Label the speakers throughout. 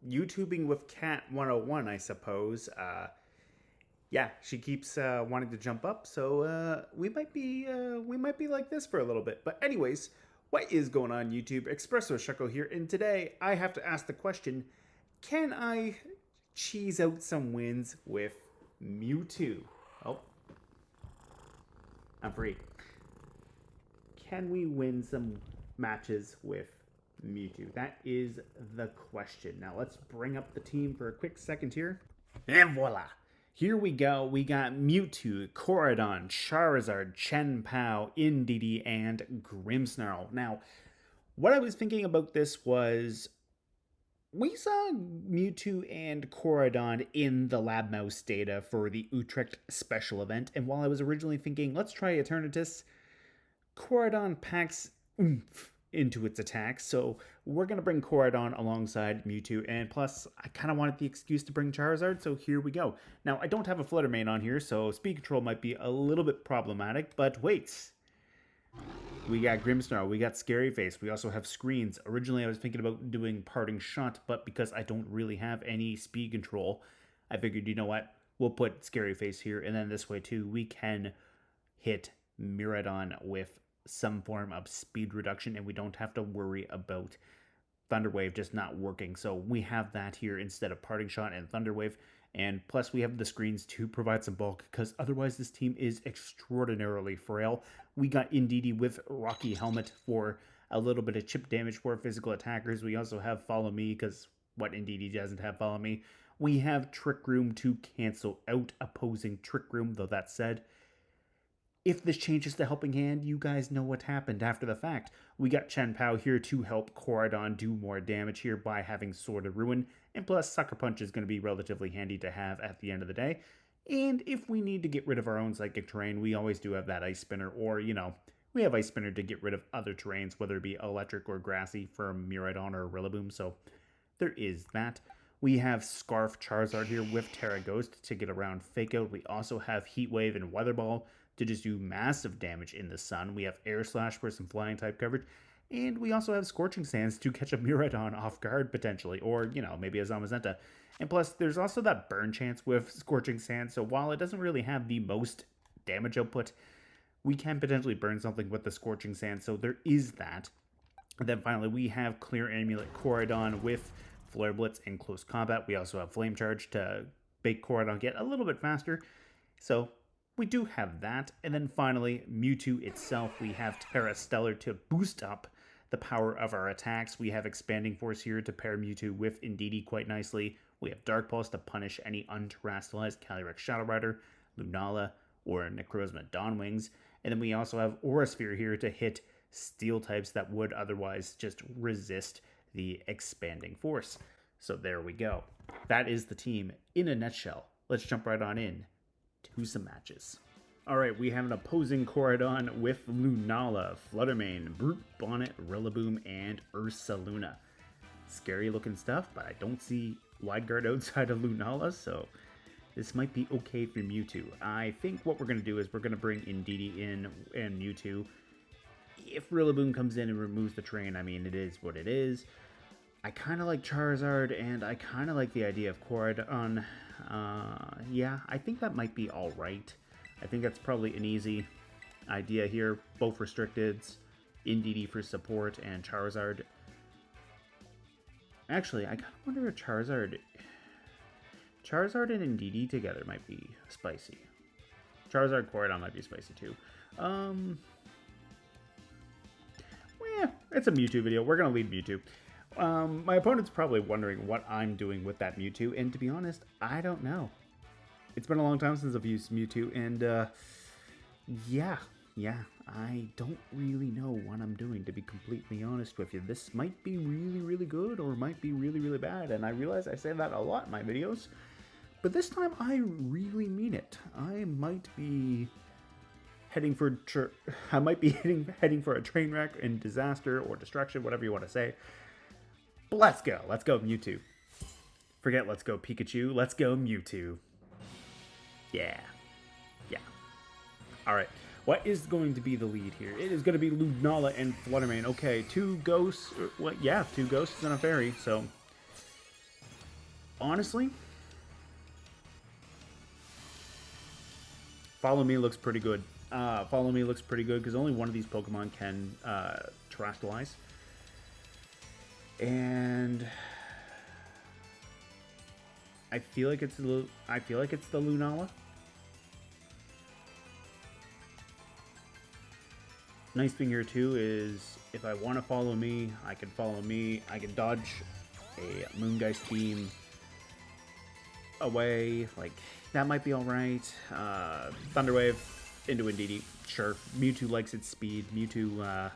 Speaker 1: YouTubing with Cat 101, I suppose. Yeah, she keeps wanting to jump up, so we might be like this for a little bit. But anyways, what is going on, YouTube? ExpressoShucko here, and today I have to ask the question: can I cheese out some wins with Mewtwo? Oh, I'm free. Can we win some matches with Mewtwo? That is the question. Now let's bring up the team for a quick second here. And voila! Here we go. We got Mewtwo, Koraidon, Charizard, Chien-Pao, Indeedee, and Grimmsnarl. Now, what I was thinking about this was we saw Mewtwo and Koraidon in the Lab Mouse data for the Utrecht special event, and while I was originally thinking, let's try Eternatus, Koraidon packs oomph into its attack, so we're going to bring Koraidon alongside Mewtwo, and plus, I kind of wanted the excuse to bring Charizard, so here we go. Now, I don't have a Flutter Mane on here, so speed control might be a little bit problematic, but wait. We got Grimmsnarl, we got Scary Face, we also have Screens. Originally, I was thinking about doing Parting Shot, but because I don't really have any speed control, I figured, you know what, we'll put Scary Face here, and then this way, too, we can hit Miraidon with some form of speed reduction, and we don't have to worry about Thunder Wave just not working. So we have that here instead of Parting Shot and Thunder Wave, and plus we have the Screens to provide some bulk, because otherwise this team is extraordinarily frail. We got Indeedee with Rocky Helmet for a little bit of chip damage for physical attackers. We also have Follow Me, because what Indeedee doesn't have Follow Me. We have Trick Room to cancel out opposing Trick Room, though that said, if this changes to Helping Hand, you guys know what happened after the fact. We got Chien-Pao here to help Koraidon do more damage here by having Sword of Ruin, and plus Sucker Punch is going to be relatively handy to have at the end of the day. And if we need to get rid of our own Psychic Terrain, we always do have that Ice Spinner, or, you know, we have Ice Spinner to get rid of other terrains, whether it be Electric or Grassy for Miraidon or Rillaboom, so there is that. We have Scarf Charizard here with Terra Ghost to get around Fake Out. We also have Heat Wave and Weather Ball to just do massive damage in the sun. We have Air Slash for some flying type coverage. And we also have Scorching Sands to catch a Miraidon off guard potentially. Or, you know, maybe a Zamazenta. And plus, there's also that burn chance with Scorching Sands. So while it doesn't really have the most damage output, we can potentially burn something with the Scorching Sands. So there is that. And then finally, we have Clear Amulet Koraidon with Flare Blitz in close combat. We also have Flame Charge to make Koraidon get a little bit faster. So we do have that. And then finally, Mewtwo itself, we have Terra Stellar to boost up the power of our attacks. We have Expanding Force here to pair Mewtwo with Indeedee quite nicely. We have Dark Pulse to punish any unterastalized Calyrex Shadow Rider, Lunala, or Necrozma Dawnwings. And then we also have Aura Sphere here to hit Steel types that would otherwise just resist the Expanding Force. So there we go. That is the team in a nutshell. Let's jump right on in to some matches. Alright, we have an opposing Koraidon with Lunala, Fluttermane, Brute Bonnet, Rillaboom, and Ursaluna. Scary looking stuff, but I don't see Wide Guard outside of Lunala, so this might be okay for Mewtwo. I think what we're going to do is we're going to bring Indeedee in and Mewtwo. If Rillaboom comes in and removes the train, I mean, it is what it is. I kind of like Charizard, and I kind of like the idea of Koraidon. Yeah, I think that might be alright. I think that's probably an easy idea here. Both restricteds, Indeedee for support, and Charizard. Actually, I kind of wonder if Charizard and Indeedee together might be spicy. Charizard Koraidon might be spicy too. Well, it's a Mewtwo video. We're going to lead Mewtwo. My opponent's probably wondering what I'm doing with that Mewtwo, and to be honest, I don't know. It's been a long time since I've used Mewtwo, and yeah, I don't really know what I'm doing, to be completely honest with you. This might be really, really good, or might be really, really bad, and I realize I say that a lot in my videos, but this time I really mean it. I might be heading for heading for a train wreck and disaster or destruction, whatever you want to say. But let's go Mewtwo. Forget let's go Pikachu, let's go Mewtwo. Yeah. Alright, what is going to be the lead here? It is going to be Lunala and Fluttermane. Okay, two ghosts, two ghosts and a fairy, so honestly, Follow Me looks pretty good. Follow Me looks pretty good because only one of these Pokemon can terrestrialize. And I feel like it's the Lunala. Nice thing here too is if I want to follow me, I can follow me. I can dodge a Moongeist beam away. Like that might be all right. Thunderwave into Indeedee. Sure. Mewtwo likes its speed. Mewtwo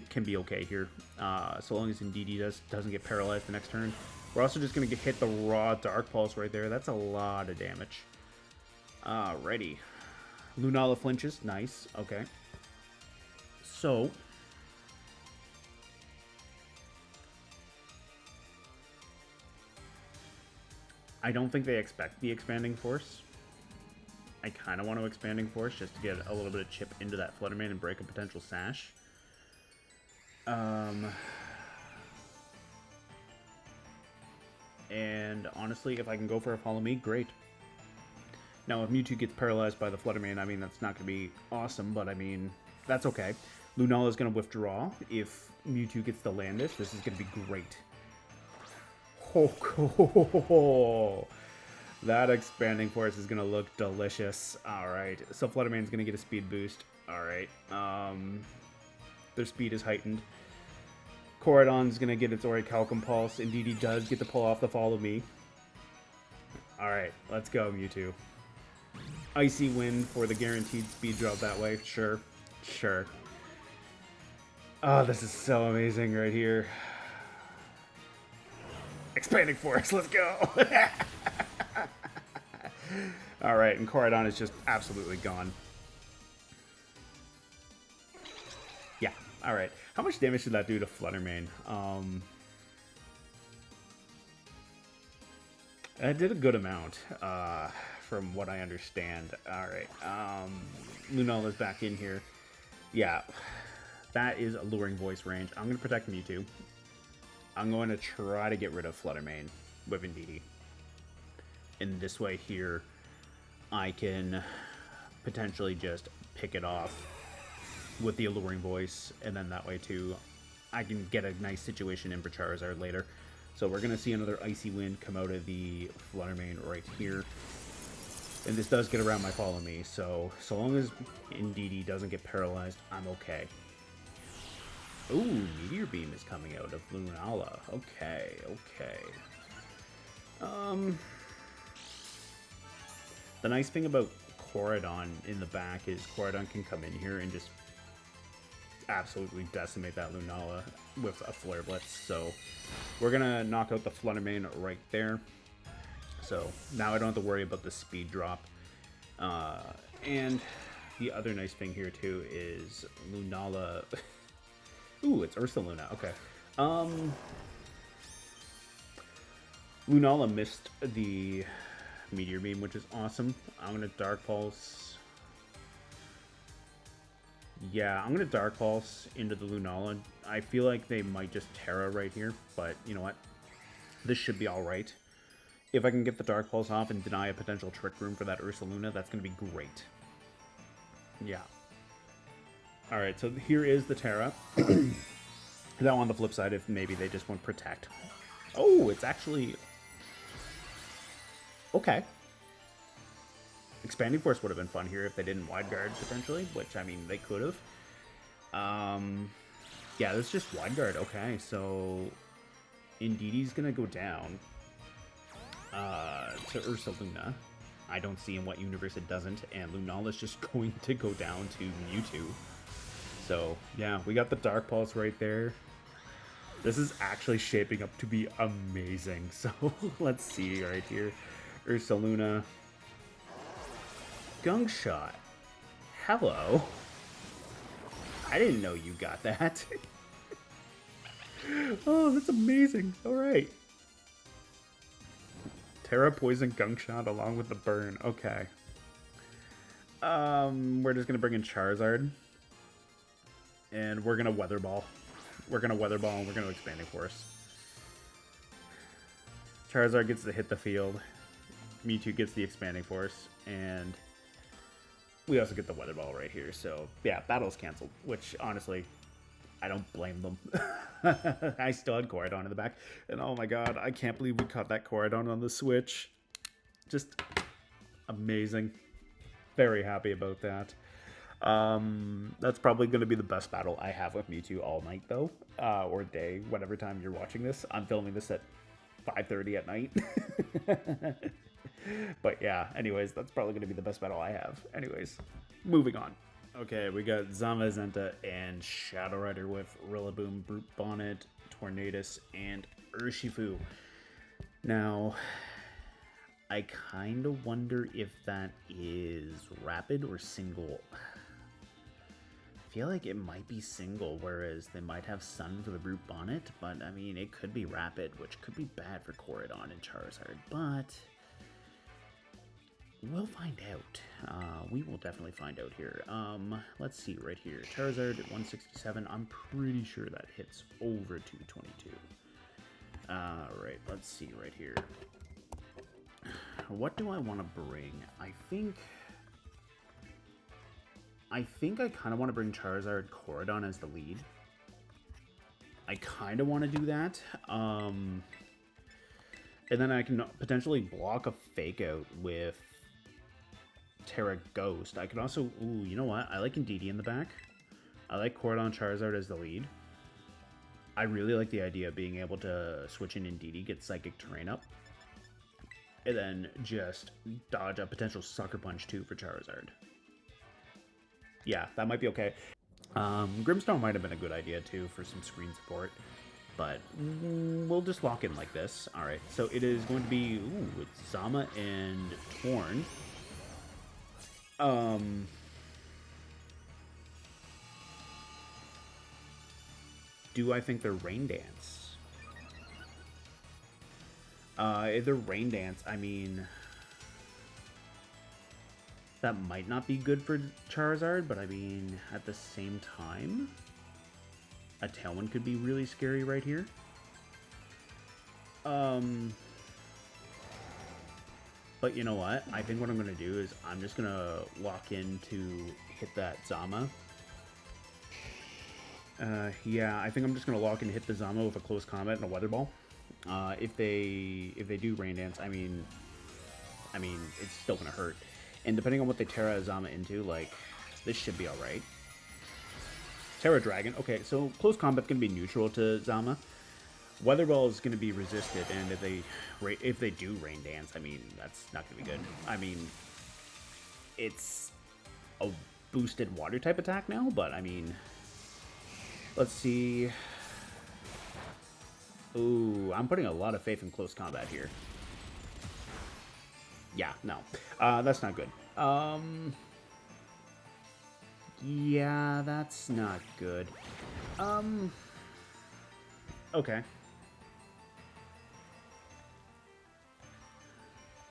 Speaker 1: can be okay here, so long as Indeedee doesn't get paralyzed the next turn. We're also just gonna hit the raw Dark Pulse right there. That's a lot of damage. Alrighty. Lunala flinches. Nice. Okay. So, I don't think they expect the Expanding Force. I kind of want to Expanding Force just to get a little bit of chip into that Fluttermane and break a potential Sash. And honestly, if I can go for a Follow Me, great. Now, if Mewtwo gets paralyzed by the Fluttermane, I mean, that's not going to be awesome, but I mean, that's okay. Lunala is going to withdraw. If Mewtwo gets the Landis, this is going to be great. Oh, that Expanding Force is going to look delicious. Alright, so Fluttermane's going to get a speed boost. Alright, their speed is heightened. Koraidon's going to get its Orichalcum Pulse. Indeedee does get to pull off the Follow Me. Alright, let's go, Mewtwo. Icy Wind for the guaranteed speed drop that way. Sure. Sure. Oh, this is so amazing right here. Expanding Force, let's go! Alright, and Koraidon is just absolutely gone. Yeah, alright. How much damage did that do to Fluttermane? It did a good amount, from what I understand. Alright, Lunala's back in here. Yeah, that is Alluring Voice range. I'm going to protect Mewtwo. I'm going to try to get rid of Fluttermane with Indeedee. In this way here, I can potentially just pick it off with the Alluring Voice, and then that way too, I can get a nice situation in for Charizard later. So we're going to see another Icy Wind come out of the Fluttermane right here. And this does get around my Follow Me, so long as Indeedee doesn't get paralyzed, I'm okay. Ooh, Meteor Beam is coming out of Lunala. Okay, okay. The nice thing about Koraidon in the back is Koraidon can come in here and just absolutely decimate that Lunala with a Flare Blitz. So we're gonna knock out the Fluttermane right there. So now I don't have to worry about the speed drop. And the other nice thing here too is Lunala. Ooh, it's Ursaluna. Okay. Lunala missed the Meteor Beam, which is awesome. I'm gonna Dark Pulse. Yeah, I'm gonna Dark Pulse into the Lunala. I feel like they might just Terra right here, but you know what? This should be alright. If I can get the Dark Pulse off and deny a potential Trick Room for that Ursaluna, that's gonna be great. Yeah. Alright, so here is the Terra. Now on the flip side, if maybe they just want Protect. Oh, it's actually... Okay. Expanding Force would have been fun here if they didn't Wide Guard, potentially, which, I mean, they could have. Yeah, that's just Wide Guard. Okay, so Indeedee's gonna go down to Ursaluna. I don't see in what universe it doesn't, and Lunala's just going to go down to Mewtwo. So, yeah, we got the Dark Pulse right there. This is actually shaping up to be amazing. So, let's see right here. Ursaluna. Gunk Shot. Hello. I didn't know you got that. Oh, that's amazing. Alright. Terra Poison Gunk Shot along with the Burn. Okay. We're just going to bring in Charizard. And we're going to Weather Ball. We're going to Weather Ball and we're going to Expanding Force. Charizard gets to hit the field. Mewtwo gets the Expanding Force, and we also get the Weather Ball right here. So, yeah, battle's canceled, which, honestly, I don't blame them. I still had Koraidon in the back, and oh my god, I can't believe we caught that Koraidon on the Switch. Just amazing. Very happy about that. That's probably going to be the best battle I have with Mewtwo all night, though, or day, whatever time you're watching this. I'm filming this at 5:30 at night. But yeah, anyways, that's probably going to be the best battle I have. Anyways, moving on. Okay, we got Zamazenta and Shadow Rider with Rillaboom, Brute Bonnet, Tornadus, and Urshifu. Now, I kind of wonder if that is rapid or single. I feel like it might be single, whereas they might have Sun for the Brute Bonnet, but I mean, it could be rapid, which could be bad for Koraidon and Charizard, but we'll find out. We will definitely find out here. Let's see right here. Charizard at 167. I'm pretty sure that hits over 222. Right, let's see right here. What do I want to bring? I think I kind of want to bring Charizard Koraidon as the lead. I kind of want to do that. And then I can potentially block a Fake Out with Terra Ghost. I could also... Ooh, you know what? I like Indeedee in the back. I like Koraidon Charizard as the lead. I really like the idea of being able to switch in Indeedee, get Psychic Terrain up, and then just dodge a potential Sucker Punch too for Charizard. Yeah, that might be okay. Grimstone might have been a good idea too for some screen support, but we'll just lock in like this. Alright, so it is going to be, ooh, it's Zama and Torn. Do I think they're Rain Dance? If they're Rain Dance, I mean, that might not be good for Charizard, but I mean, at the same time, a Tailwind could be really scary right here. But you know what? I think what I'm going to do is I'm just going to lock in to hit that Zama. Yeah, I think I'm just going to lock in to hit the Zama with a close combat and a Weather Ball. If they do Rain Dance, I mean, it's still going to hurt. And depending on what they Terra Zama into, like, this should be alright. Terra Dragon. Okay, so close combat's going to be neutral to Zama. Weather Ball is going to be resisted, and if they do Rain Dance, I mean, that's not going to be good. I mean, it's a boosted water type attack now, but I mean, let's see. Ooh, I'm putting a lot of faith in close combat here. Yeah, no, that's not good. Yeah, that's not good. Okay.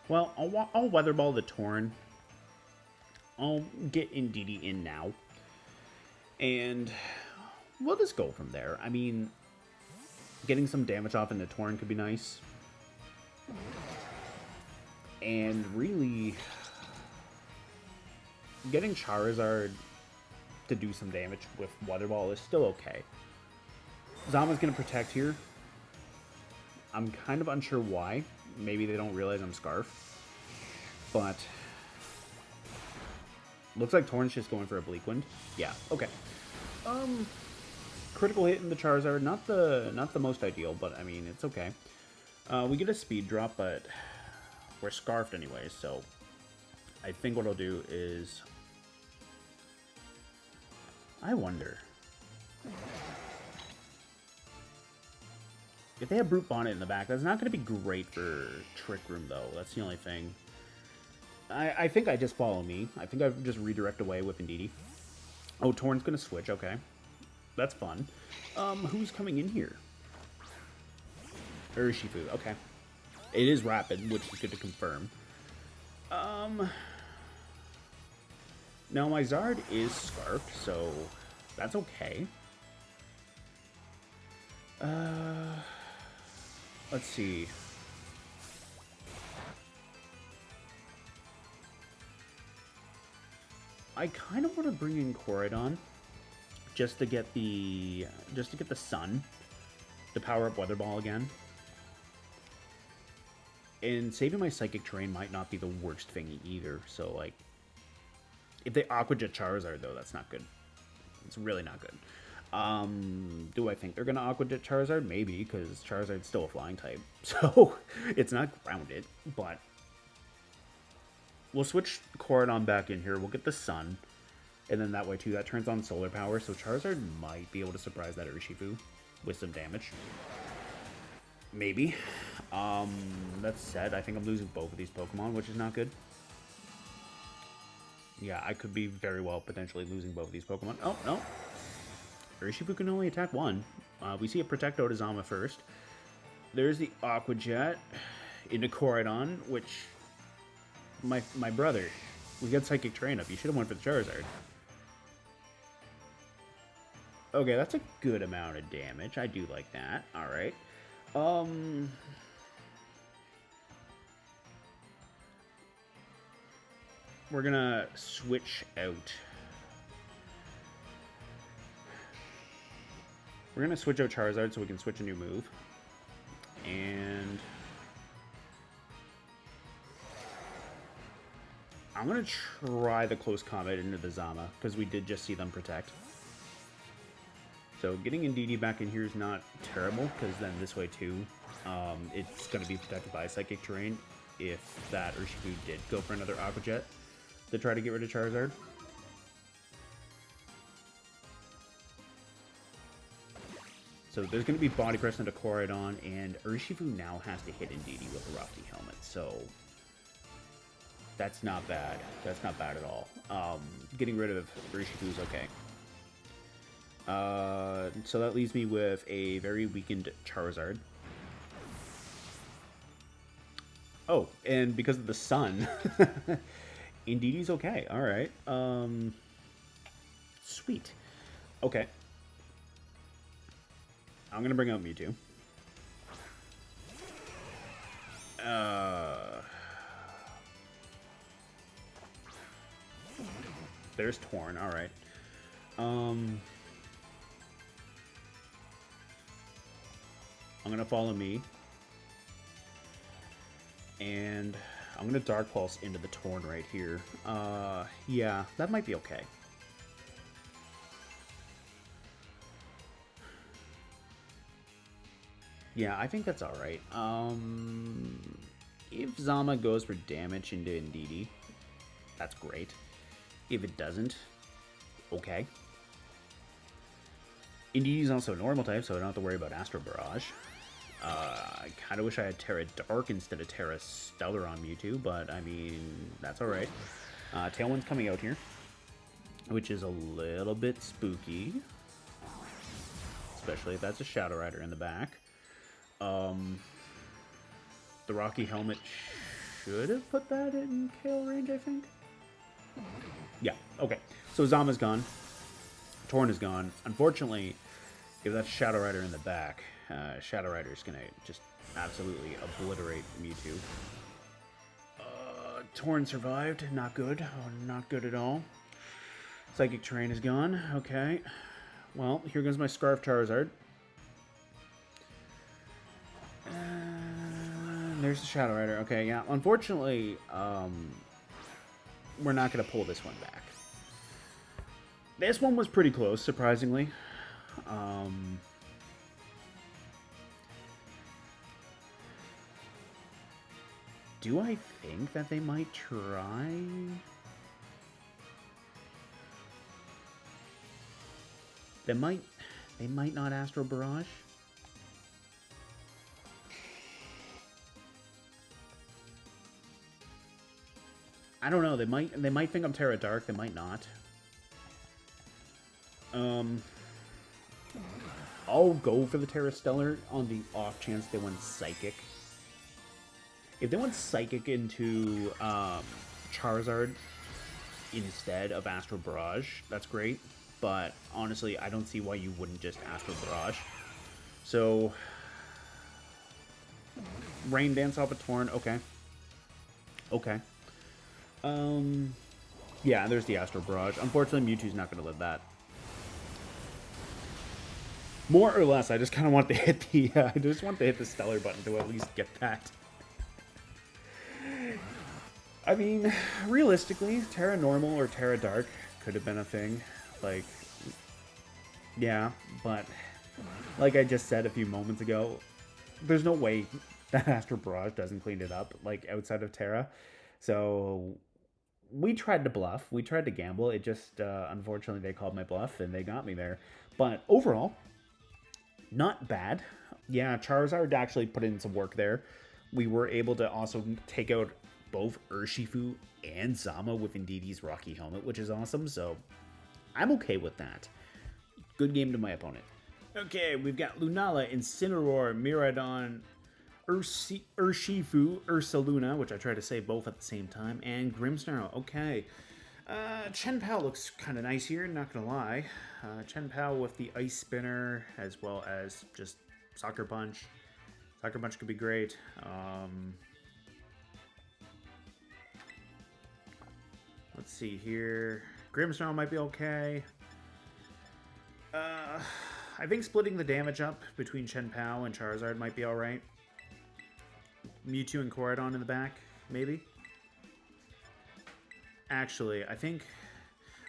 Speaker 1: Well, I'll Weather Ball the Torn. I'll get Indeedee in now. And we'll just go from there. I mean, getting some damage off into Torn could be nice. And really, getting Charizard to do some damage with Weather Ball is still okay. Zama's going to protect here. I'm kind of unsure why. Maybe they don't realize I'm Scarf. But looks like Torn's just going for a Bleak Wind. Yeah, okay. Critical hit in the Charizard. Not the most ideal, but I mean, it's okay. We get a speed drop, but we're Scarfed anyway, so I think what I'll do is, I wonder if they have Brute Bonnet in the back. That's not going to be great for Trick Room, though. That's the only thing. I think I just follow me. I think I just redirect away with Indeedee. Oh, Torn's going to switch. Okay. That's fun. Who's coming in here? Urshifu. Okay. It is rapid, which is good to confirm. Now, my Zard is Scarfed, so that's okay. Let's see. I kind of want to bring in Koraidon just to get the sun to power up Weather Ball again. And saving my Psychic Terrain might not be the worst thing either. So like, if they Aqua Jet Charizard though, that's not good. It's really not good. Do I think they're gonna Aqua Jet Charizard? Maybe, because Charizard's still a flying type, so it's not grounded. But we'll switch Koraidon back in here. We'll get the sun, and then that way too, that turns on solar power. So Charizard might be able to surprise that Urshifu with some damage. Maybe. That said, I think I'm losing both of these Pokemon, which is not good. Yeah, I could be very well potentially losing both of these Pokemon. Oh, no. Urshifu can only attack one. We see a Protecto to Zama first. There's the Aqua Jet into Koraidon, which... My brother, we got Psychic Terrain up. You should have went for the Charizard. Okay, that's a good amount of damage. I do like that. Alright. We're gonna switch out. We're gonna switch out Charizard so we can switch a new move. And I'm gonna try the close combat into the Zama, because we did just see them protect. So getting Indeedee back in here is not terrible, because then this way too, it's gonna be protected by Psychic Terrain if that Urshifu did go for another Aqua Jet to try to get rid of Charizard. So there's going to be Body Press into Koraidon, and Urshifu now has to hit Indeedee with the Rocky Helmet, so that's not bad. That's not bad at all. Getting rid of Urshifu is okay. So that leaves me with a very weakened Charizard. Oh, and because of the sun, Indeedee's okay. All right. Sweet. Okay. I'm going to bring out Mewtwo. There's Torn. All right. I'm going to follow me. And I'm going to Dark Pulse into the Torn right here. Yeah, that might be okay. Yeah, I think that's alright. If Zama goes for damage into Indeedee, that's great. If it doesn't, okay. Indeedee's also a normal type, so I don't have to worry about Astro Barrage. I kind of wish I had Terra Dark instead of Terra Stellar on Mewtwo, but I mean, that's alright. Tailwind's coming out here, which is a little bit spooky. Especially if that's a Shadow Rider in the back. The Rocky Helmet should have put that in KO range, I think. Yeah, okay. So Zama's gone. Torn is gone. Unfortunately, if that's Shadow Rider in the back, Shadow Rider's gonna just absolutely obliterate Mewtwo. Torn survived. Not good. Oh, not good at all. Psychic Terrain is gone. Okay. Well, here goes my Scarf Charizard. There's the Shadow Rider. Okay, yeah. Unfortunately, we're not going to pull this one back. This one was pretty close, surprisingly. Do I think that they might try? They might not Astro Barrage. I don't know. They might think I'm Terra Dark. They might not. I'll go for the Terra Stellar on the off chance they went Psychic. If they went Psychic into Charizard instead of Astro Barrage, that's great. But honestly, I don't see why you wouldn't just Astro Barrage. So, Rain Dance off a Torn. Okay. Okay. Yeah, there's the Astral Barrage. Unfortunately, Mewtwo's not going to live that. More or less, I just kind of want to hit the I just want to hit the Stellar button to at least get that. I mean, realistically, Terra Normal or Terra Dark could have been a thing. Like, yeah, but like I just said a few moments ago, there's no way that Astral Barrage doesn't clean it up, like, outside of Terra. So we tried to bluff. We tried to gamble. It just, unfortunately, they called my bluff, and they got me there. But overall, not bad. Yeah, Charizard actually put in some work there. We were able to also take out both Urshifu and Zama with Indeedee's Rocky Helmet, which is awesome, so I'm okay with that. Good game to my opponent. Okay, we've got Lunala, Incineroar, Miraidon, Urshifu, Ursaluna, which I try to say both at the same time, and Grimmsnarl. Okay. Chien-Pao looks kind of nice here, not gonna lie. Chien-Pao with the Ice Spinner, as well as just Sucker Punch. Sucker Punch could be great. Let's see here. Grimmsnarl might be okay. I think splitting the damage up between Chien-Pao and Charizard might be alright. Mewtwo and Koraidon in the back, maybe? Actually, I think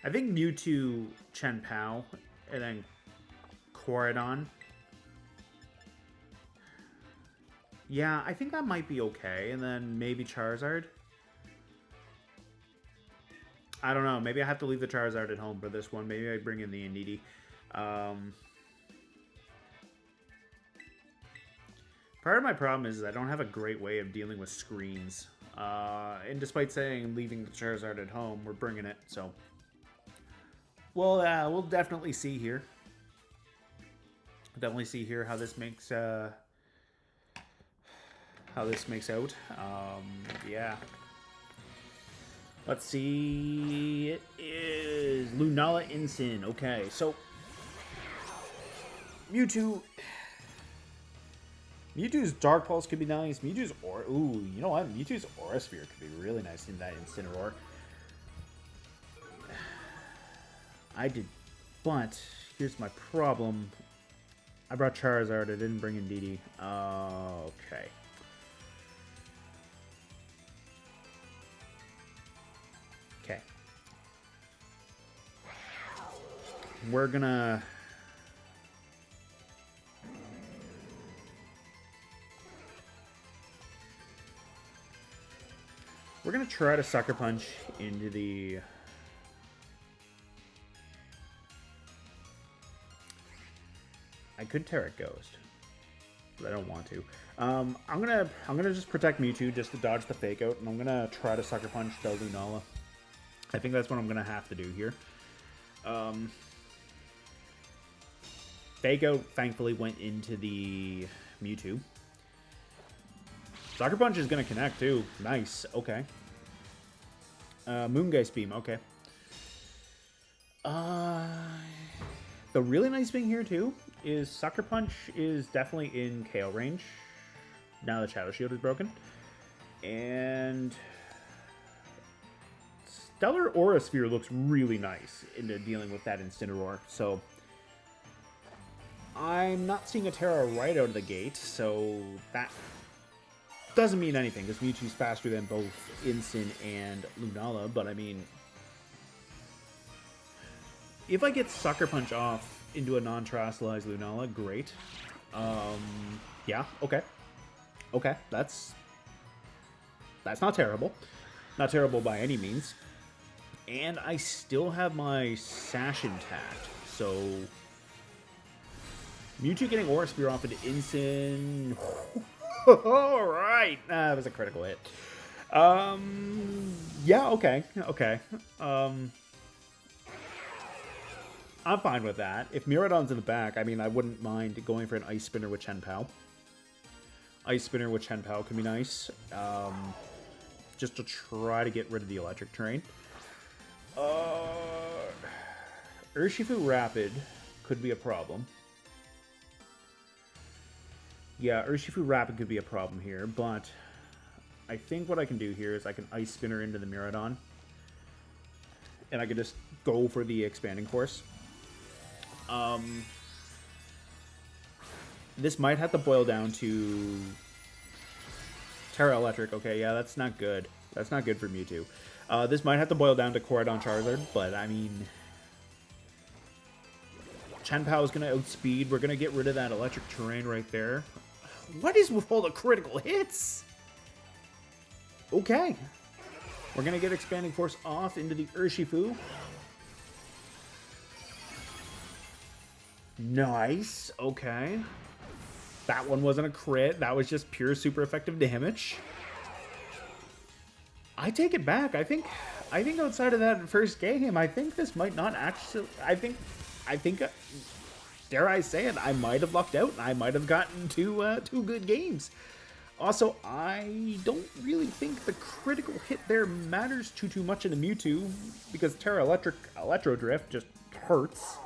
Speaker 1: Mewtwo, Chien-Pao, and then Koraidon. Yeah, I think that might be okay, and then maybe Charizard. I don't know. Maybe I have to leave the Charizard at home for this one. Maybe I bring in the Indeedee. Part of my problem is I don't have a great way of dealing with screens. And despite saying leaving the Charizard at home, we're bringing it. So we'll definitely see here. Definitely see here how this makes out. Yeah. Let's see. It is Lunala Incin. Okay, so Mewtwo's Dark Pulse could be nice. Mewtwo's ooh, you know what? Mewtwo's Aura Sphere could be really nice in that Incineroar. But here's my problem. I brought Charizard. I didn't bring Indeedee. Okay. Okay. We're gonna... We're going to try to Sucker Punch into the... I could Terra Ghost, but I don't want to. I'm gonna just protect Mewtwo just to dodge the Fake Out, and I'm gonna try to Sucker Punch the Lunala. I think that's what I'm gonna have to do here. Fake Out thankfully went into the Mewtwo. Sucker Punch is going to connect, too. Nice. Okay. Moongeist Beam. Okay. The really nice thing here, too, is Sucker Punch is definitely in KO range. Now the Shadow Shield is broken. And Stellar Aura Sphere looks really nice into dealing with that Incineroar. So I'm not seeing a Terra right out of the gate, so that... doesn't mean anything, because Mewtwo's faster than both Incin and Lunala, but I mean... if I get Sucker Punch off into a non-terrestrialized Lunala, great. Yeah, okay. Okay, that's not terrible. Not terrible by any means. And I still have my Sash intact, so... Mewtwo getting Aura Sphere off into Incin... All right, that was a critical hit. Yeah, okay. I'm fine with that. If Miraidon's in the back, I mean, I wouldn't mind going for an Ice Spinner with Chien-Pao. Ice Spinner with Chien-Pao can be nice. Just to try to get rid of the electric terrain. Urshifu Rapid could be a problem. Yeah, Urshifu Rapid could be a problem here, but I think what I can do here is I can Ice Spinner into the Miraidon. and I could just go for the expanding force. This might have to boil down to Terra Electric. Okay, yeah, that's not good. That's not good for Mewtwo. This might have to boil down to Koraidon Charizard, but I mean, Chien-Pao is going to outspeed. We're going to get rid of that electric terrain right there. What is with all the critical hits? Okay. We're going to get Expanding Force off into the Urshifu. Nice. Okay. That one wasn't a crit. That was just pure super effective damage. I take it back. I think outside of that first game, I think this might not actually... I think, dare I say it, I might have lucked out. I might have gotten two good games. Also, I don't really think the critical hit there matters too much in a Mewtwo, because Terra Electric Electro Drift just hurts.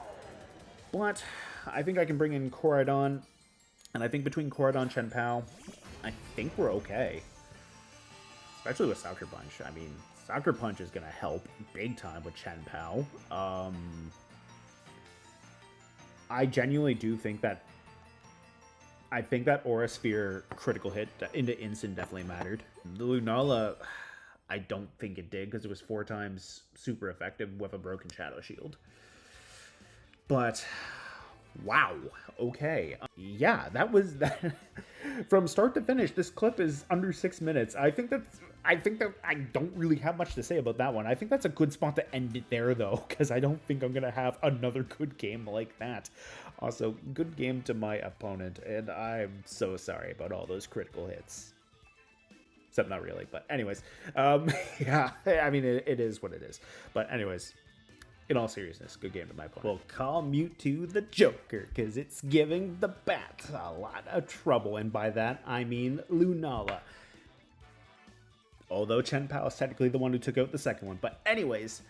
Speaker 1: But I think I can bring in Koraidon, and I think between Koraidon, Chien-Pao, I think we're okay. Especially with Sucker Punch. I mean, Sucker Punch is going to help big time with Chien-Pao. I genuinely do think that... I think that Aura Sphere critical hit into Instant definitely mattered. The Lunala, I don't think it did, because it was 4 times super effective with a broken Shadow Shield. But... wow. Okay. Yeah, that was that. From start to finish, this clip is under 6 minutes. I think that I don't really have much to say about that one. I think that's a good spot to end it there, though, because I don't think I'm gonna have another good game like that. Also, good game to my opponent, and I'm so sorry about all those critical hits. Except not really, but anyways. Yeah, I mean, it is what it is. But anyways, in all seriousness, good game to my opponent. We'll call Mewtwo the Joker, because it's giving the bats a lot of trouble, and by that, I mean Lunala. Although Chien-Pao is technically the one who took out the second one. But anyways,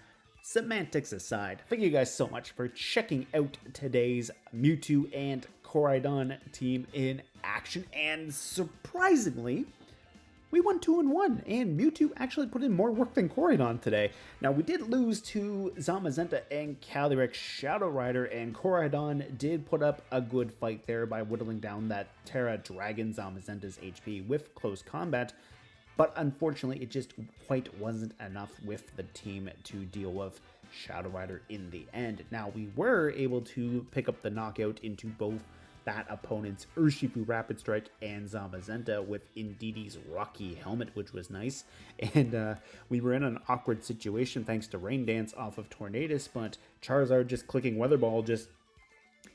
Speaker 1: semantics aside, thank you guys so much for checking out today's Mewtwo and Koraidon team in action. And surprisingly, we won 2-1, and Mewtwo actually put in more work than Koraidon today. Now, we did lose to Zamazenta and Calyrex Shadow Rider, and Koraidon did put up a good fight there by whittling down that Terra Dragon Zamazenta's HP with close combat. But unfortunately, it just quite wasn't enough with the team to deal with Shadow Rider in the end. Now, we were able to pick up the knockout into both that opponent's Urshifu Rapid Strike and Zamazenta with Indeedee's Rocky Helmet, which was nice. And we were in an awkward situation thanks to Rain Dance off of Tornadus, but Charizard just clicking Weather Ball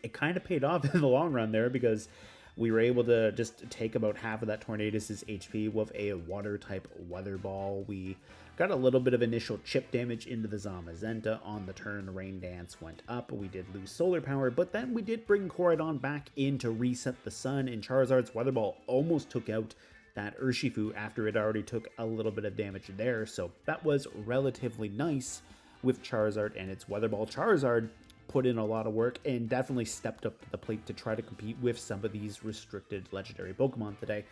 Speaker 1: it kind of paid off in the long run there, because we were able to just take about half of that Tornadus' HP with a Water-type Weather Ball. We got a little bit of initial chip damage into the Zamazenta on the turn. Rain Dance went up. We did lose Solar Power, but then we did bring Koraidon back in to reset the sun, and Charizard's Weather Ball almost took out that Urshifu after it already took a little bit of damage there. So that was relatively nice with Charizard and its Weather Ball. Charizard put in a lot of work and definitely stepped up to the plate to try to compete with some of these restricted legendary Pokemon today.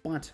Speaker 1: But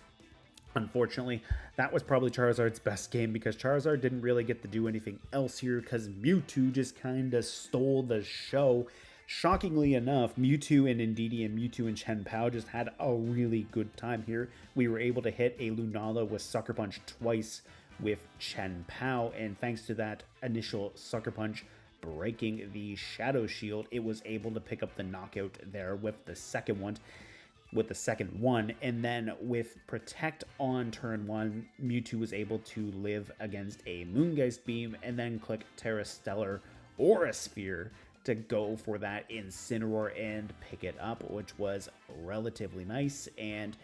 Speaker 1: unfortunately, that was probably Charizard's best game, because Charizard didn't really get to do anything else here because Mewtwo just kind of stole the show. Shockingly enough, Mewtwo and Indeedee and Mewtwo and Chien-Pao just had a really good time here. We were able to hit a Lunala with Sucker Punch twice with Chien-Pao, and thanks to that initial Sucker Punch breaking the Shadow Shield, it was able to pick up the knockout there with the second one. And then with Protect on turn 1, Mewtwo was able to live against a Moongeist Beam and then click Terra Stellar Aura Sphere to go for that Incineroar and pick it up, which was relatively nice. And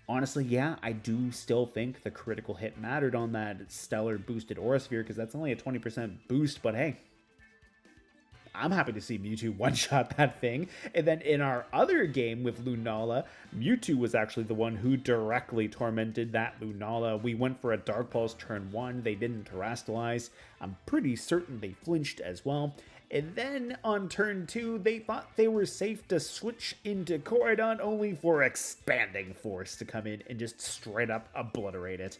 Speaker 1: honestly, yeah, I do still think the critical hit mattered on that Stellar boosted Aura Sphere, because that's only a 20% boost, but hey, I'm happy to see Mewtwo one-shot that thing. And then in our other game with Lunala, Mewtwo was actually the one who directly tormented that Lunala. We went for a Dark Pulse turn 1. They didn't Terrastalize. I'm pretty certain they flinched as well. And then on turn 2, they thought they were safe to switch into Koraidon, only for Expanding Force to come in and just straight up obliterate it.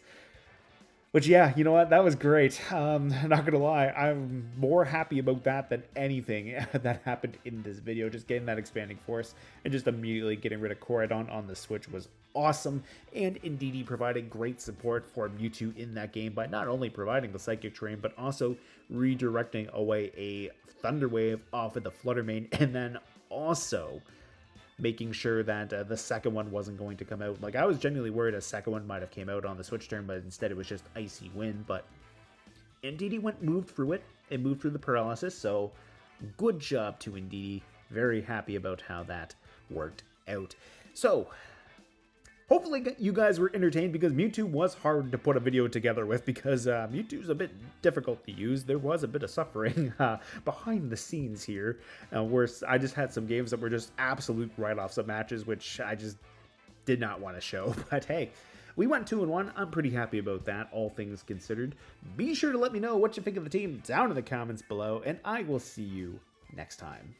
Speaker 1: Which, yeah, you know what? That was great. Not gonna lie, I'm more happy about that than anything that happened in this video. Just getting that expanding force and just immediately getting rid of Koraidon on the Switch was awesome. And Indeedee provided great support for Mewtwo in that game by not only providing the Psychic Terrain, but also redirecting away a Thunder Wave off of the Flutter Mane, and then also making sure that the second one wasn't going to come out. Like, I was genuinely worried a second one might have came out on the Switch turn, but instead it was just Icy Wind. But Indeedee moved through it. It moved through the paralysis, so good job to Indeedee. Very happy about how that worked out. So, hopefully you guys were entertained, because Mewtwo was hard to put a video together with, because Mewtwo's a bit difficult to use. There was a bit of suffering behind the scenes here, where I just had some games that were just absolute write-offs of matches, which I just did not want to show. But hey, we went 2-1. I'm pretty happy about that, all things considered. Be sure to let me know what you think of the team down in the comments below, and I will see you next time.